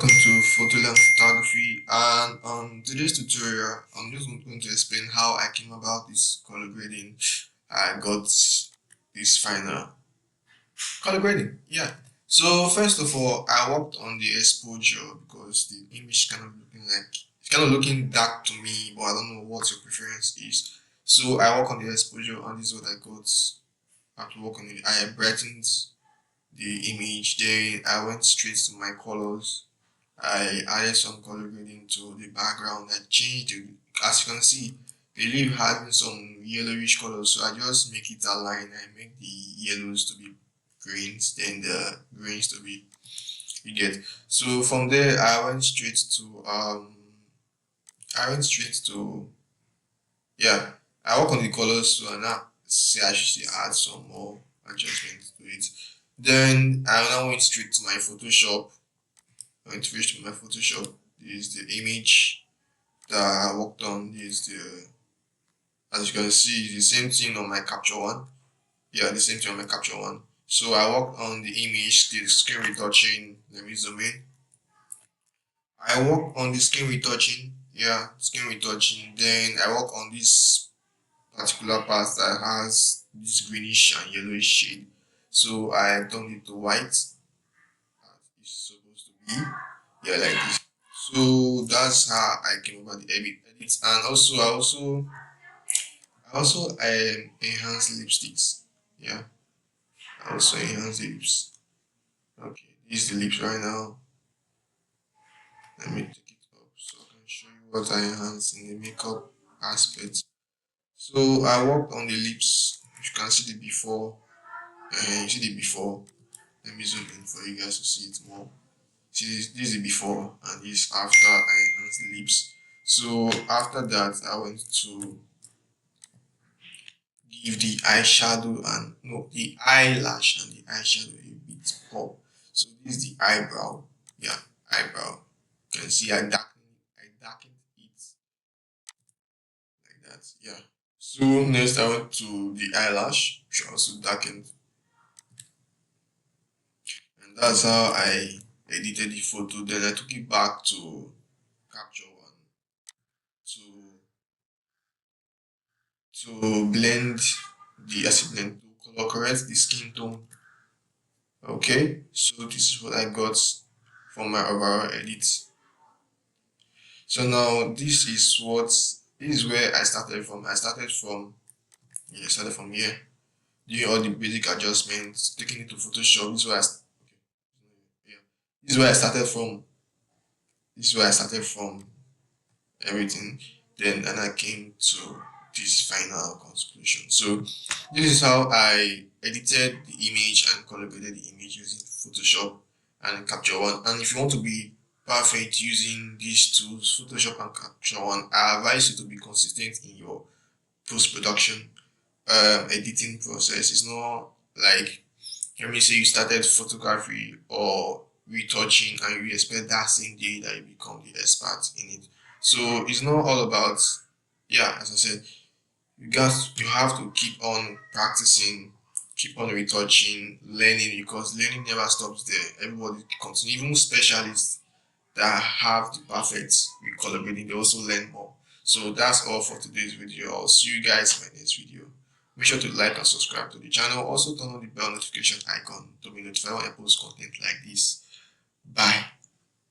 Welcome to Photoland Photography, and on today's tutorial I'm just going to explain how I came about this color grading. I got this final color grading. So first of all, I worked on the exposure because the image kind of looking dark to me, but I don't know what your preference is. So I work on the exposure, and this is what I got. I have to work on it. I brightened the image, then I went straight to my colors. I added some color grading to the background. I changed the, as you can see, the leaf having some yellowish color, so I just make it align. I make the yellows to be greens, then the greens to be, you get. So from there, I went straight to yeah. I work on the colors, so now say I should add some more adjustments to it. Then I now went straight to my Photoshop. I went straight to my Photoshop. This is the image that I worked on. This is the, as you can see, the same thing on my capture one. Yeah, the same thing on my capture one. So I worked on the image, the screen retouching. Let me zoom in. I work on the screen retouching. Yeah, screen retouching. Then I work on this particular part that has this greenish and yellowish shade. So I turned it to white, as it's supposed to be. Yeah, like this. So that's how I came about the edit. And I also enhance lipsticks. Yeah, I also enhance the lips. Okay, this is the lips right now. Let me take it up so I can show you what I enhance in the makeup aspect. So I worked on the lips. You can see the before. You see the before. Let me zoom in for you guys to see it more. See this is the before and this after I enhanced the lips. So after that, I went to give the eyeshadow and no the eyelash and the eyeshadow a bit pop. So this is the eyebrow. Yeah, eyebrow. You can see I darkened it like that. Yeah. So next I went to the eyelash, which I also darkened, and that's how I edited the photo. Then I took it back to capture one to blend the acid to color correct the skin tone. Okay, so this is what I got from my overall edit. So now this is where I started from. I started from here, doing all the basic adjustments, taking it to Photoshop. Yeah. This is where I started from. This is where I started from everything. Then and I came to this final conclusion. So this is how I edited the image and color graded the image using Photoshop and Capture One. And if you want to be perfect using these tools, Photoshop and Capture One, I advise you to be consistent in your post-production editing process. It's not like, let me say you started photography or retouching and you expect that same day that you become the expert in it. So it's not all about, yeah, as I said, you have to keep on practicing, keep on retouching, learning, because learning never stops there. Everybody continue, even specialists that have the perfect color grading, they also learn more. So that's all for today's video. I'll see you guys in my next video. Make sure to like and subscribe to the channel. Also turn on the bell notification icon to be notified when I post content like this. Bye.